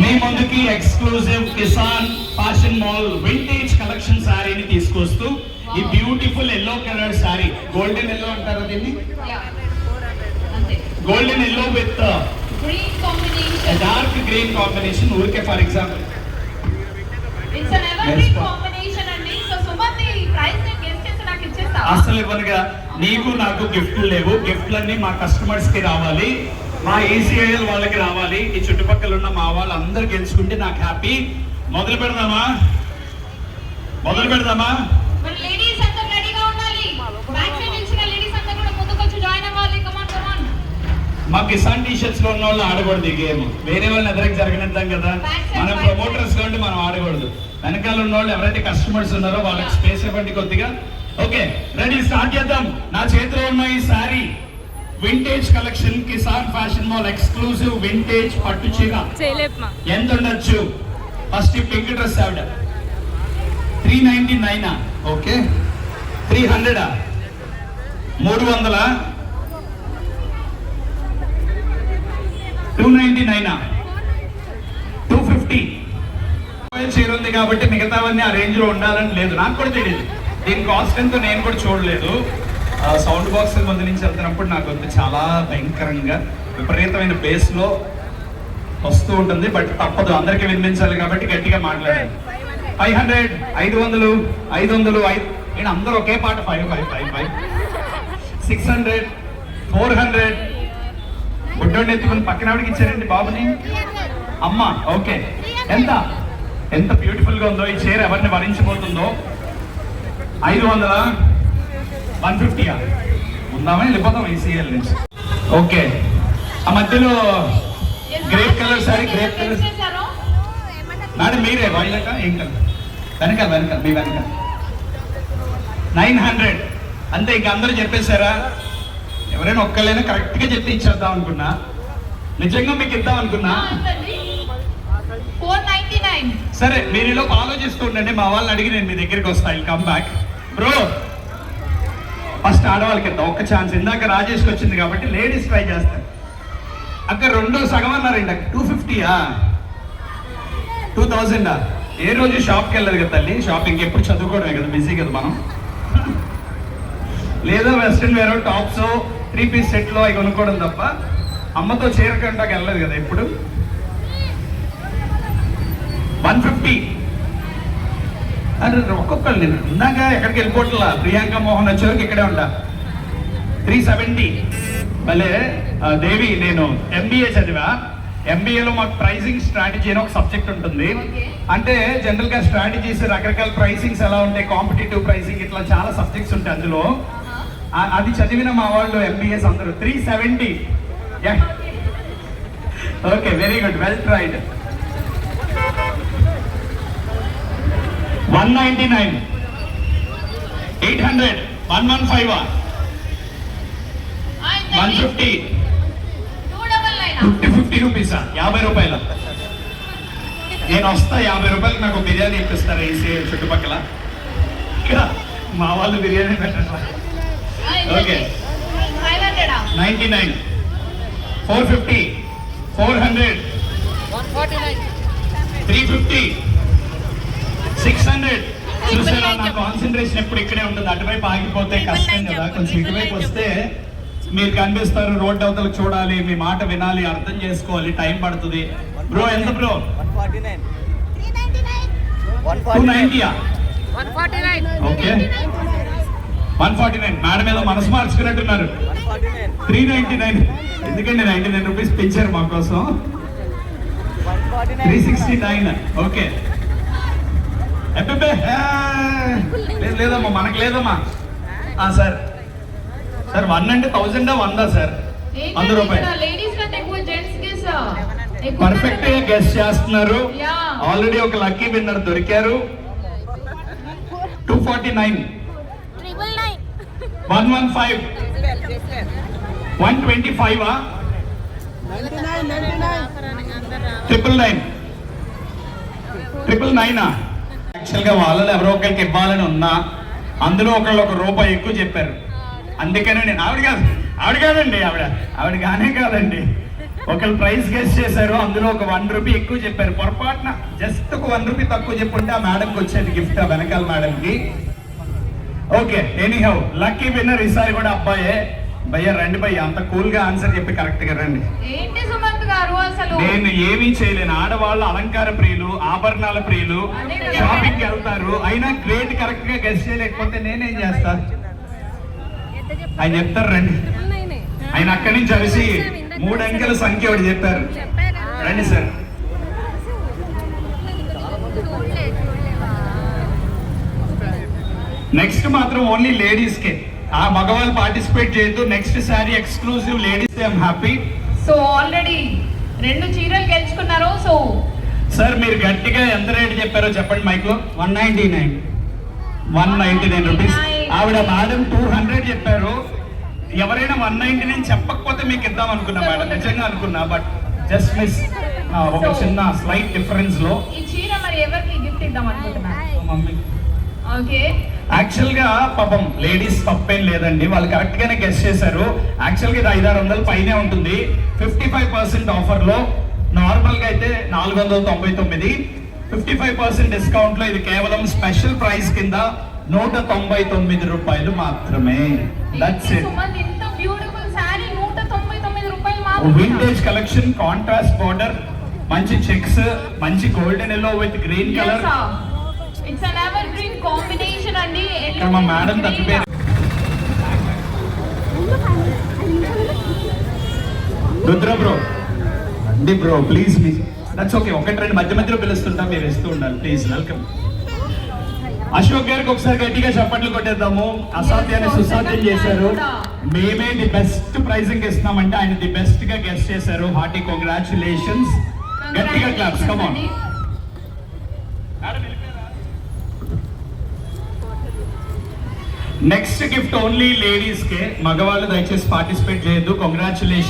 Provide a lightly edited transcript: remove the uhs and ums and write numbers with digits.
మీ ముందుకి exclusive Kisan fashion mall vintage collection శారీని తీసుకొస్తూ ఈ beautiful yellow colour sari, golden yellow అంటారు దీన్ని, golden yellow with green combination, dark green combination. ఊరికే for example it's an evergreen combination అండి. సో సుమతి ప్రైస్ నేను గెస్ట్ చేసి నాకు ఇచ్చేస్తావా? అసలు ఇవ్వనుగా, నీకు నాకు గిఫ్ట్లు లేవు. గిఫ్ట్లన్నీ మా కస్టమర్స్ కి రావాలి, మా ఏసీఐఎల్ వాళ్ళకి రావాలి. ఈ చుట్టుపక్కల ఉన్న మా వాళ్ళు అందరు గెలుచుకుంటే నాకు హ్యాపీ. మొదలు పెడదామా? మరి లేడీస్ అందరూ రెడీగా ఉండాలి. బ్యాక్ సైడ్ నిల్చున్న లేడీస్ అందరూ కూడా ముందుకు వచ్చి జాయిన్ అవ్వాలి. కమాన్. మా కిసాన్ టీషర్ట్స్ లో ఉన్న వాళ్ళు ఆడకూడదు ఈ గేమ్. వేరే వాళ్ళని ఎదురికి జరగనిద్దాం కదా, మన ప్రమోటర్స్ కాబట్టి మనం ఆడకూడదు. వెనకాల ఉన్న వాళ్ళు ఎవరైతే కస్టమర్స్ ఉన్నారో వాళ్ళకి స్పేస్ ఇవ్వండి కొద్దిగా. ఓకే, రెడీ, స్టార్ట్ చేద్దాం. నా చేతిలో ఉన్న ఈ sorry vintage collection, Kisan fashion mall exclusive vintage పట్టు చీర. ఎంత ఉండొచ్చు? ఫస్ట్ ఈ పింక్ డ్రెస్ ఆవిడ 399. ఓకే, 300, 300, 299, 250. చీర ఉంది కాబట్టి మిగతావన్నీ ఆ రేంజ్ లో ఉండాలని లేదు. నాకు కూడా తెలియదు దీని కాస్ట్ ఎంతో, నేను కూడా చూడలేదు. సౌండ్ బాక్స్ ముందు నుంచి వెళ్తున్నప్పుడు నాకు వద్దు, చాలా భయంకరంగా విపరీతమైన బేస్ లో వస్తూ ఉంటుంది. బట్ తప్పదు, అందరికీ వినిపించాలి కాబట్టి గట్టిగా మాట్లాడాలి. 500, 500, 500, అందరూ ఒకే పాట 555, 600, 400. బుడ్డోడిని ఎత్తుకుని పక్కనవాడికి ఇచ్చారండి బాబుని, అమ్మ. ఓకే, ఎంత బ్యూటిఫుల్ గా ఉందో ఈ చీర, ఎవరిని వరించబోతుందో. 500, 150. ఉందామా వెళ్ళిపోతాం ఈసీఎల్ నుంచి. ఓకే, ఆ మధ్యలో grape colour sorry, grape colour madam మీరే వైలెట్ ఏం కలర్? వెనకాల మీ వెనకాల 900. అంతే, ఇంక అందరూ చెప్పేశారా? ఎవరైనా ఒక్కళ్ళైనా కరెక్ట్ గా చెప్తే ఇచ్చేద్దాం అనుకున్నా, నిజంగా మీకు ఇద్దాం అనుకున్నా. 499. సరే, మీరు ఇలా ఆలోచిస్తూ ఉండండి, మా వాళ్ళని అడిగి నేను మీ దగ్గరికి వస్తాను. Come back bro. ఫస్ట్ ఆడవాళ్ళకి ఇద్దాం ఒక్క ఛాన్స్. ఇందాక రాజేష్కి వచ్చింది కాబట్టి లేడీస్ ట్రై చేస్తాను. అక్కడ రెండో సగం అన్నారండి. 250, 2000. ఏ రోజు షాప్కి వెళ్ళదు కదా తల్లి, షాపింగ్ ఎప్పుడు చదువుకోవడమే కదా, బిజీ కదా మనం. లేదా వెస్ట్రన్ వేర్ టాప్స్ 3-piece సెట్లో అవి కొనుక్కోవడం తప్ప అమ్మతో చీర కంటాకి వెళ్ళలేదు కదా ఎప్పుడు. 150. అంటే ఒక్కొక్కరు, నేను ఇందాక ఎక్కడికి వెళ్ళిపోవట్లా, ప్రియాంక మోహన్ వచ్చేవరకు ఇక్కడే ఉంటా. 370. భలే దేవి, నేను MBA చదివా. MBAలో మాకు ప్రైసింగ్ స్ట్రాటజీ అని ఒక సబ్జెక్ట్ ఉంటుంది. అంటే జనరల్ గా స్ట్రాటజీస్, రకరకాల ప్రైసింగ్స్ ఎలా ఉంటాయి, కాంపిటేటివ్ ప్రైసింగ్, ఇట్లా చాలా సబ్జెక్ట్స్ ఉంటాయి అందులో. అది చదివిన మా వాళ్ళు MBAs అందరూ. 370. Okay, very good, well tried. 199, 800, 115, 150, 50 రూపీసా? 50 రూపాయలు. నేను వస్తా, 50 రూపాయలకి నాకు బిర్యానీ ఇప్పిస్తారు ఏసీ చుట్టుపక్కల. మా వాళ్ళు బిర్యానీ పెట్టారు. ఓకే, 99, 450, 400, 350, 600. చూసారా, నా కాన్సన్ట్రేషన్ ఎప్పుడు ఇక్కడే ఉంటుంది. అటువైపు ఆగిపోతే కష్టం కదా, కొంచెం ఇటువైపు వస్తే మీరు కనిపిస్తారు. రోడ్ అవతలకు చూడాలి, మీ మాట వినాలి, అర్థం చేసుకోవాలి, టైం పడుతుంది. బ్రో ఎంత బ్రో? 290. ఓకే, 149. మేడం ఏదో మనసు మార్చుకున్నట్టున్నారు. 399. ఎందుకంటే 99 రూపీస్ పెంచారు మా కోసం. 369. ఓకే, లేదమ్మా, మనకు లేదమ్మా. సార్ 1 అంటే 1000, 100 సార్? 100 రూపాయలు. పర్ఫెక్ట్ గా గెస్ చేస్తున్నారు. ఆల్రెడీ ఒక లక్కీ విన్నర్ దొరికారు. 249, 115, 125, 999, 999. యాక్చువల్గా వాళ్ళలో ఎవరో ఒకరికి ఇవ్వాలని ఉన్నా, అందులో ఒకళ్ళు ₹1 ఎక్కువ చెప్పారు. అందుకనే నేను ఆవిడ కాదండి, ఆవిడ కానే కాదండి. ఒకళ్ళు ప్రైస్ గెస్ట్ చేశారు, అందులో ఒక 1 రూపీ ఎక్కువ చెప్పారు. పొరపాటున జస్ట్ ఒక 1 రూపీ తక్కువ చెప్పుంటే ఆ మేడంకి వచ్చేది గిఫ్ట్, ఆ వెనకాల మేడంకి. ఓకే, ఎనీహౌ లక్కీ విన్నర్ ఈసారి కూడా అబ్బాయే. భయ్య రండి భయ్య, అంత కూల్ గా ఆన్సర్ చెప్పి కరెక్ట్ గా రండి. ఏంటి సుమంత్ గారు అసలు? నేను ఏమీ చేయలేను. ఆడవాళ్ళు అలంకార ప్రియులు, ఆభరణాల ప్రియులు, అదే కదా. షాపింగ్ కి వెళ్తారు. అయినా గ్రేట్ కరెక్ట్ గా గెస్ట్ చేయలేకపోతే నేనేం చేస్తా? ఆయన చెప్తారు రండి. ఆయన అక్కడి నుంచి అలిసి 3 అంకెల సంఖ్య ఒకటి చెప్పారు. రండి సార్. నెక్స్ట్ మాత్రం ఓన్లీ లేడీస్ కే, ఆ మగవాళ్ళు పార్టిసిపేట్ చేయొద్దు. Next sorry exclusive ladies. I'm happy. So already 2 చీరలు గెలుచుకున్నారు. సో సార్ మీరు గట్టిగా ఎంత రేట్ చెప్పారో చెప్పండి మైక్ లో. 199 రూపీస్. ఆవిడ మేడం 200 చెప్పారు. ఎవరైనా 199 చెప్పకపోతే మీకు ఇద్దాం అనుకున్నా మేడం, నిజంగా అనుకున్నా. బట్ జస్ట్ మిస్, ఒక చిన్న స్లైట్ డిఫరెన్స్ లో. ఈ చీర మరి ఎవరికి గిఫ్ట్ ఇద్దాం అనుకుంటున్నారు? మమ్మీ ఓకే, యాక్చువల్ గా పాపం లేడీస్ తప్పేం లేదండి, వాళ్ళు కరెక్ట్ గానే గెస్ట్ చేశారు. యాక్చువల్ గా ఇది 500-600 పైనే ఉంటుంది. 55% ఆఫర్ లో, నార్మల్ గా అయితే 499. 55% డిస్కౌంట్ లో ఇది కేవలం స్పెషల్ ప్రైస్ కింద 199 రూపాయలు మాత్రమే. That's it. సుమంత్ ఇంత బ్యూటిఫుల్ సారీ 199 రూపాయలు మాత్రమే. వింటేజ్ కలెక్షన్, కాంట్రాస్ట్ బోర్డర్, మంచి చెక్స్, మంచి golden yellow with green colour. It's an ever green combination అండి. ఇక్కడ మా మేడం తప్పిపోయారు. రుద్ర బ్రో అండి, bro please me that's okay. 1-2 మధ్య మధ్యలో పిలుస్తుంటా, మీరు ఇస్తూ ఉండాలి ప్లీజ్. వెల్కమ్. అశోక్ గారికి ఒకసారి గట్టిగా చప్పట్లు కొట్టేద్దాము. అసాధ్యాన్ని సుసాధ్యం చేశారు. మేమే ది బెస్ట్ ప్రైజింగ్ ఇస్తున్నామంటే ఆయన ది బెస్ట్ గా గెస్ట్ చేశారు. Hearty congratulations. గట్టిగా claps. Come on. Next gift only ladies కే, మగవాళ్ళు దయచేసి పార్టిసిపేట్ చేయొద్దు. కంగ్రాచులేషన్.